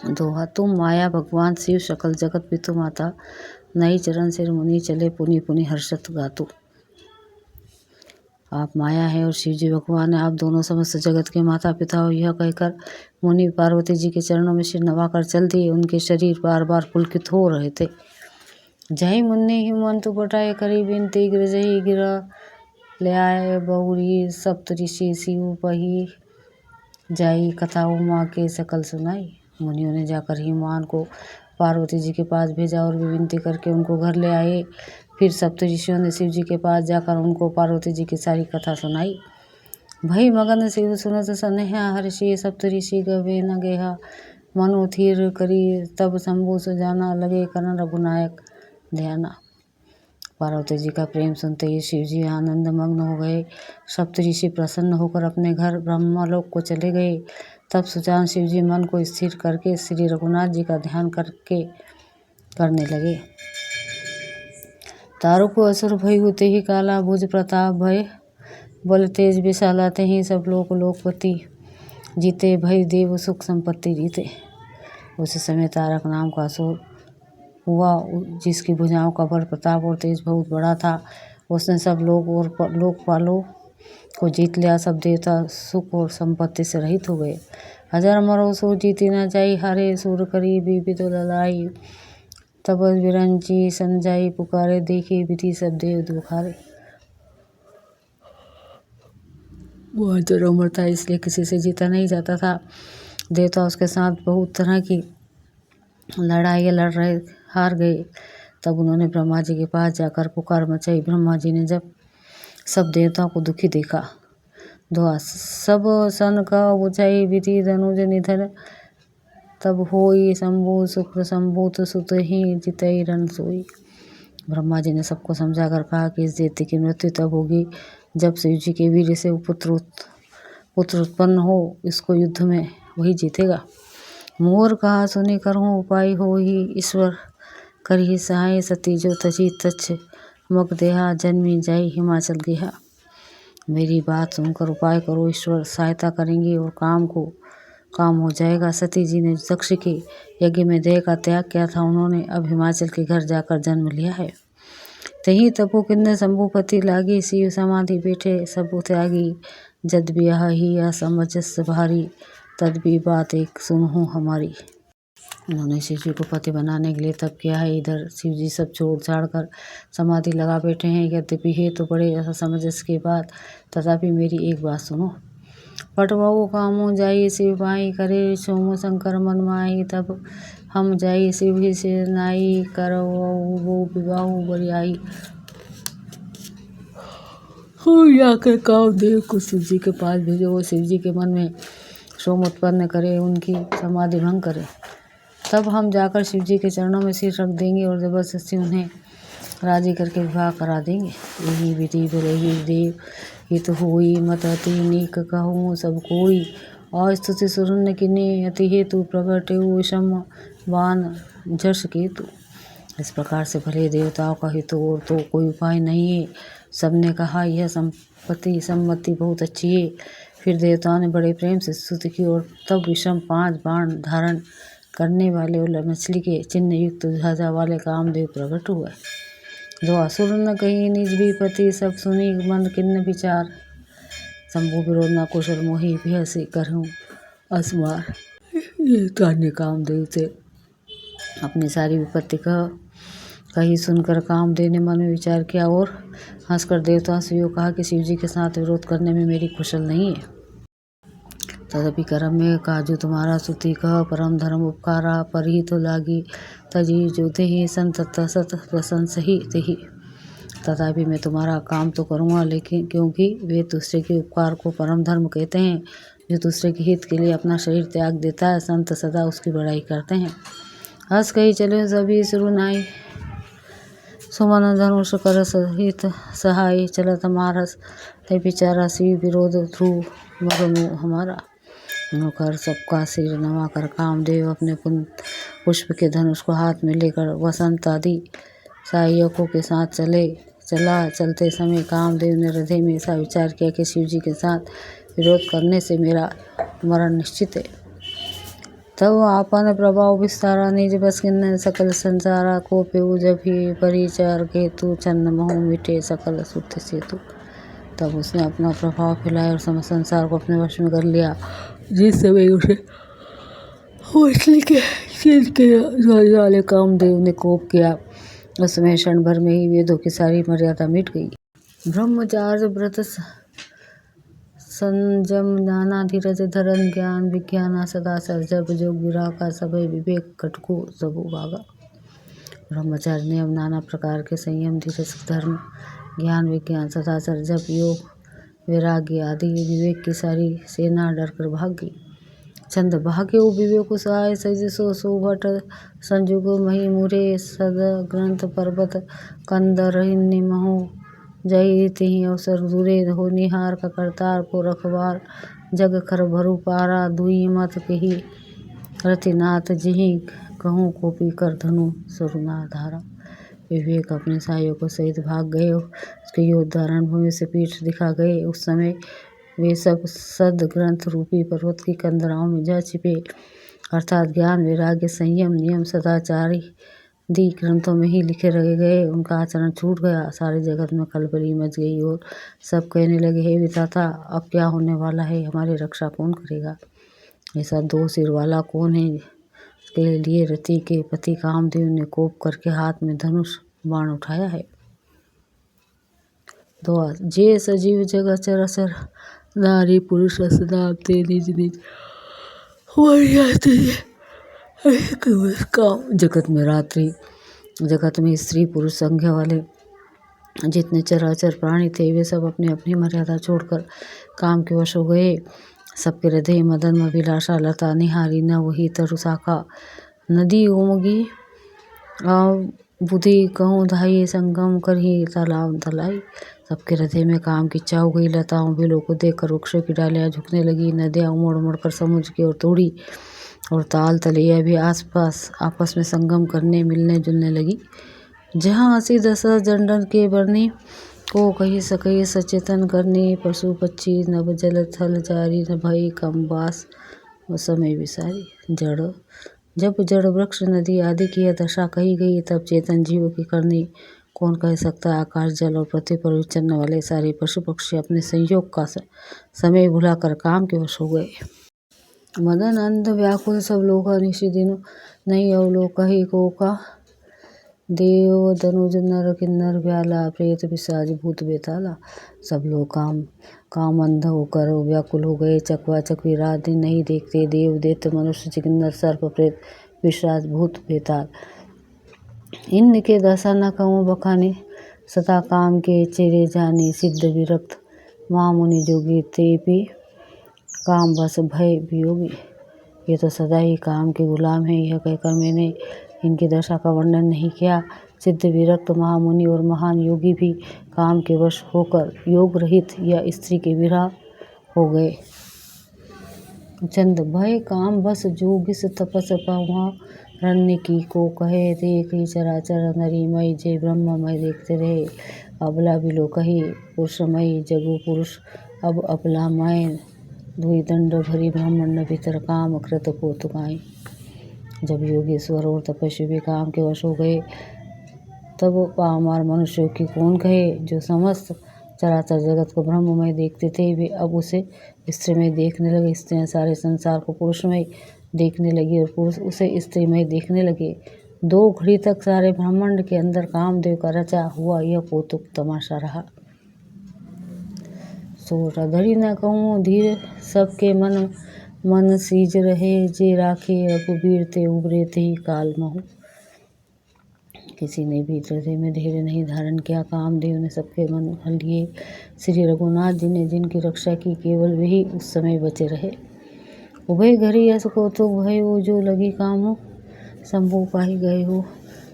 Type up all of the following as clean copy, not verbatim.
दोहा तुम माया भगवान शिव सकल जगत पितु माता, नई चरण सिर मुनि चले पुनि पुनि हर्षत गातु। आप माया है और शिव जी भगवान है, आप दोनों समस्त जगत के माता पिता हो। यह कहकर मुनि पार्वती जी के चरणों में सिर नवाकर चल दिए। उनके शरीर बार बार पुलकित हो रहे थे। जय मुन्नि हिमंतु पटाए करी बिनती गिरजही गिरा ले आए बहुरी सप्त ऋषि शिव पही जाई कथा उमा के सकल सुनाई। मुनियों ने जाकर हिमान को पार्वती जी के पास भेजा और विनती करके उनको घर ले आए। फिर सप्त ऋषियों ने शिव जी के पास जाकर उनको पार्वती जी की सारी कथा सुनाई। भई मगन शिव सुनत सनेहा हर्षि सप्त ऋषि गवे न गेहा, मनो थीर करी तब शंभु सुजाना लगे करण रघुनायक ध्याना। पार्वती जी का प्रेम सुनते ही शिव जी आनंद मग्न हो गए। सप्त ऋषि प्रसन्न होकर अपने घर ब्रह्मलोक को चले गए। तब सुजान शिव जी मन को स्थिर करके श्री रघुनाथ जी का ध्यान करने लगे। तारु असुर भय होते ही काला भुज प्रताप भय, बल तेज विशाला ते ही सब लोक लोकपति जीते, भय देव सुख संपत्ति रीते। उस समय तारक नाम का असुर हुआ, जिसकी भुजाओं का बल प्रताप और तेज बहुत बड़ा था। उसने सब लोग और लोकपालों को जीत लिया। सब देवता सुख और संपत्ति से रहित हो गए। हजार मरो सो जीती न जाई, हारे सुर करी विविध ललाई। तब विरंची सन जाई पुकारे, देखी विधि सब देव दुखारे। वह तो अमर था, इसलिए किसी से जीता नहीं जाता था। देवता उसके साथ बहुत तरह की लड़ाइयाँ लड़ रहे, हार गए। तब उन्होंने ब्रह्मा जी के पास जाकर पुकार मचाई। ब्रह्मा जी ने जब सब देवताओं को दुखी देखा, दुआ सब सन का बुझाई विधि धनुज निधन, तब होई शंभु शुक्र संभूत सुत ही जितई रण सोई। ब्रह्मा जी ने सबको समझाकर कहा कि इस दैत्य की मृत्यु तब होगी जब शिव जी के वीर से पुत्र उत्पन्न हो। इसको युद्ध में वही जीतेगा। मोर कहा सुनी करहूँ उपाय हो ही, ईश्वर करही सहाय सती जो तजी तच्छ मग देहा, जन्मी जाई हिमाचल गेहा। मेरी बात सुनकर उपाय करो, ईश्वर सहायता करेंगे और काम हो जाएगा। सती जी ने दक्ष के यज्ञ में देह का त्याग किया था, उन्होंने अब हिमाचल के घर जाकर जन्म लिया है। तही तपो किन्ने शंभुपति लागी, शिव समाधि बैठे सब त्यागी। जद ब्याह ही असमंजस भारी, तद भी बात एक सुनहु हमारी। उन्होंने शिव जी को पति बनाने के लिए तब किया है। इधर शिव जी सब छोड़ छाड़ कर समाधि लगा बैठे हैं। यद्यपि है तो बड़े असमंजस की बात, तथापि मेरी एक बात सुनो। पटवाओ कामो जाई शिव पाई, करे सोम शंकर मन माई। तब हम जाई शिव ही से नाई, करो वो विवाह बरियाई। जाकर कामदेव को शिव जी के पास भेजो, वो शिव जी के मन में सोम उत्पन्न करे, उनकी समाधि भंग करे। तब हम जाकर शिव जी के चरणों में सिर रख देंगे और जबरदस्ती उन्हें राजी करके विवाह करा देंगे। यही विधि बोलही देव हित हुई, मत अति नीक कहूँ सब कोई। और स्तुति सुरन किन्ने अति हेतु, प्रगटे विषम बान जस केतु। इस प्रकार से भले देवताओं का हित और तो कोई उपाय नहीं है। सबने कहा यह सम्मति बहुत अच्छी है। फिर देवताओं ने बड़े प्रेम से स्तुति की और तब विषम 5 बाण धारण करने वाले और मछली के चिन्ह युक्त ध्वजा वाले कामदेव प्रकट हुए। दो असुर न कही निज भी पति, सब सुनी मन किन्न विचार। शंभु विरोध न कुशल मोहि, भयसी करहूँ असमार। ये तान्य कामदेव से अपनी सारी विपत्ति कही सुनकर कामदेव ने मन में विचार किया और हंसकर देवताओं से यूँ कहा कि शिव जी के साथ विरोध करने में मेरी कुशल नहीं है। तदपि कर्म में काजू तुम्हारा सुति कह, परम धर्म उपकारा पर ही तो लागी। तजी जो ही संत सत प्रशंस ही तेही। तथापि मैं तुम्हारा काम तो करूँगा, लेकिन क्योंकि वे दूसरे के उपकार को परम धर्म कहते हैं। जो दूसरे के हित के लिए अपना शरीर त्याग देता है, संत सदा उसकी बड़ाई करते हैं। हंस कही चले सभी सुरुनाई, सुमन धनुष कर सहित सहाय। चलत मारस ते बिचारा शिव विरोध ध्रुव मरनु हमारा। नौकर सबका सिर नवा कर कामदेव अपने पुष्प के धनुष को हाथ में लेकर वसंत आदि सहायकों के साथ चलते समय कामदेव ने हृदय में ऐसा विचार किया कि शिव जी के साथ विरोध करने से मेरा मरण निश्चित है। तब आपन प्रभाव विस्तारा निज बस किन्नर सकल संसारा को पेऊ जब ही परिचार केतु चंद महु मिटे सकल सुत सेतु। तब उसने अपना प्रभाव फैलाया और समस्त संसार को अपने वश में कर लिया। जिस समय उसे मछली के सिर के वाले कामदेव ने कोप किया, उस समय क्षण भर में ही वेदों की सारी मर्यादा मिट गई। ब्रह्मचार्य व्रत संयम नाना धीरज धरन ज्ञान विज्ञान सदाचार जब जोग विरागा सभय विवेक कटको सबु भागा। ब्रह्मचार्य नियम नाना प्रकार के संयम धीरज धर्म ज्ञान विज्ञान सदाचार जप योग वैराग्य आदि विवेक की सारी सेना डरकर भाग गई। चंद भाग्य विवेक सहाय सजिसो सोभट संजुग मही मुरे सद ग्रंथ पर्वत कंदरहिन्नि महु जय तिहि अवसर दूरे हो निहार का करतार को रखवार जग खर भरु पारा दुई मत कही रतिनाथ जिहि कहूँ कोपी कर धनु सरुना धारा। विवेक अपने सायों को सहित भाग गए। उसके योद्धा रणभूमि से पीठ दिखा गए। उस समय वे सब सद ग्रंथ रूपी पर्वत की कंदराओं में जा छिपे, अर्थात ज्ञान वैराग्य संयम नियम सदाचारी दी ग्रंथों में ही लिखे रह गए। उनका आचरण छूट गया। सारे जगत में खलबली मच गई और सब कहने लगे, हे विधाता, अब क्या होने वाला है? हमारी रक्षा कौन करेगा? ऐसा दो सिर वाला कौन है? इसके लिए रति के पति कामदेव ने कोप करके हाथ में धनुष बाण उठाया है। दुआ जे सजीव जग चराचर नारी पुरुष असनाम ते निज निज काम। जगत में रात्रि, जगत में स्त्री पुरुष संज्ञा वाले जितने चराचर प्राणी थे वे सब अपनी अपनी मर्यादा छोड़कर काम के वश हो गए। सबके हृदय मदन अभिलाषा लता निहारी न वही तरु शाखा नदी उमगी बुद्धि कहूँ धाई संगम कर ही तालाब तलाई। सबके हृदय में काम की इच्छा हो गई। लताओं बिलों को देखकर वृक्षों की डालियां झुकने लगी। नदियाँ उमड़ उमड़ कर समुद्र की ओर दौड़ी और ताल तलैया भी आसपास आपस में संगम करने मिलने जुलने लगी। जहाँ हंसी दशा जंडन के बरनी को कही सकई सचेतन करनी पशु पक्षी नभ जल थल जारी न भई कम बास व समय विसारी। जड़ जब जड़ वृक्ष नदी आदि की यह दशा कही गई तब चेतन जीवों की करनी कौन कह सकता है। आकाश जल और पृथ्वी पर विचरने वाले सारे पशु पक्षी अपने संयोग का समय भुलाकर काम के वश हो गए। मदन अंध व्याकुल सब लोग निशि दिनो नहीं अवलोक कही को का देव धनुज नर किन्नर ब्याला प्रेत पिशाच भूत बेताला। सब लोग काम अंध होकर व्याकुल हो गए। चकवा चकवी रात दिन नहीं देखते। देव दैत्य मनुष्य किन्नर सर्प प्रेत पिशाच भूत बेताल इनके दशा न कहूँ बखाने सदा काम के चेरे जाने। सिद्ध विरक्त महामुनि जोगी ते भी काम बस भय वियोगी। ये तो सदा ही काम के गुलाम हैं। यह कहकर मैंने इनकी दशा का वर्णन नहीं किया। सिद्ध विरक्त महामुनि और महान योगी भी काम के वश होकर योग रहित या स्त्री के विरह हो गए। चंद भय काम बस जोगिस तपस पावा रण्य की को कहे देख ही चराचर नरी मई जय ब्रह्ममय देखते रहे। अबला बिलो कही पुरुषमय जगु पुरुष अब अबला मय दुई दंड भरी ब्राह्मण भीतर काम कृत को तुकाई। जब योगेश्वर और तपस्वी भी काम के वश हो गए तब पामार मनुष्यों की कौन कहे। जो समस्त चराचर जगत को ब्रह्ममय देखते थे वे अब उसे स्त्रीमय देखने लगे। स्त्रियां सारे संसार को पुरुषमय देखने लगी और पुरुष उसे स्त्रीमय देखने लगे। 2 घड़ी तक सारे ब्रह्मांड के अंदर कामदेव का रचा हुआ यह कौतुक तमाशा रहा। सो रधरी न कहूँ धीर सबके मन सीज रहे जे राखे रघुबीर ते उबरे ते ही काल महु। किसी ने भी हृदय में धैर्य नहीं धारण किया। कामदेव ने सबके मन हर लिए। श्री रघुनाथ जी ने जिनकी रक्षा की केवल वही उस समय बचे रहे। उभय घड़ी यस कौतुक भय हो जो लगी काम हो शंभु पाही गए हो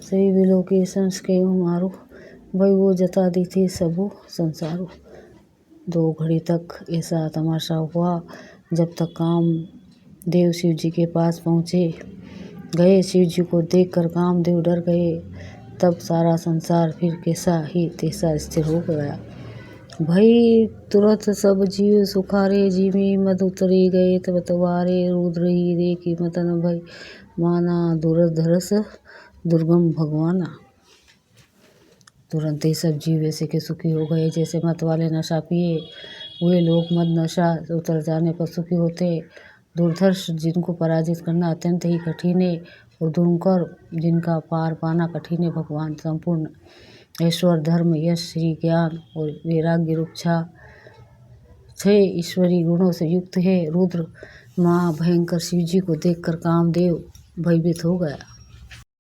सभी बिलो के संस के मारो भय वो जता दी थी सबो संसारो। 2 घड़ी तक ऐसा तमाशा हुआ जब तक कामदेव शिव जी के पास पहुँचे गए। शिव जी को देखकर कामदेव डर गए। तब सारा संसार फिर कैसा ही तैसा स्थिर हो गया। भई तुरत सब जीव सुखारे, जिमि मद उतरी गए तब तवारे, रुद्र ही रे की मतन भई माना, दुरधरस दुर्गम भगवाना। तुरंत ही सब जीव ऐसे के सुखी हो गए, जैसे मत वाले नशा पिए हुए लोग मद नशा उतर जाने पर सुखी होते। दुर्धर्ष जिनको पराजित करना अत्यंत ही कठिन है, और दुर्कर जिनका पार पाना कठिन है। भगवान संपूर्ण ऐश्वर, धर्म, यश, श्री ज्ञान और वैराग्य रूप 6 ईश्वरीय गुणों से युक्त है। रुद्र महा भयंकर शिव जी को देखकर कामदेव भयभीत हो गया।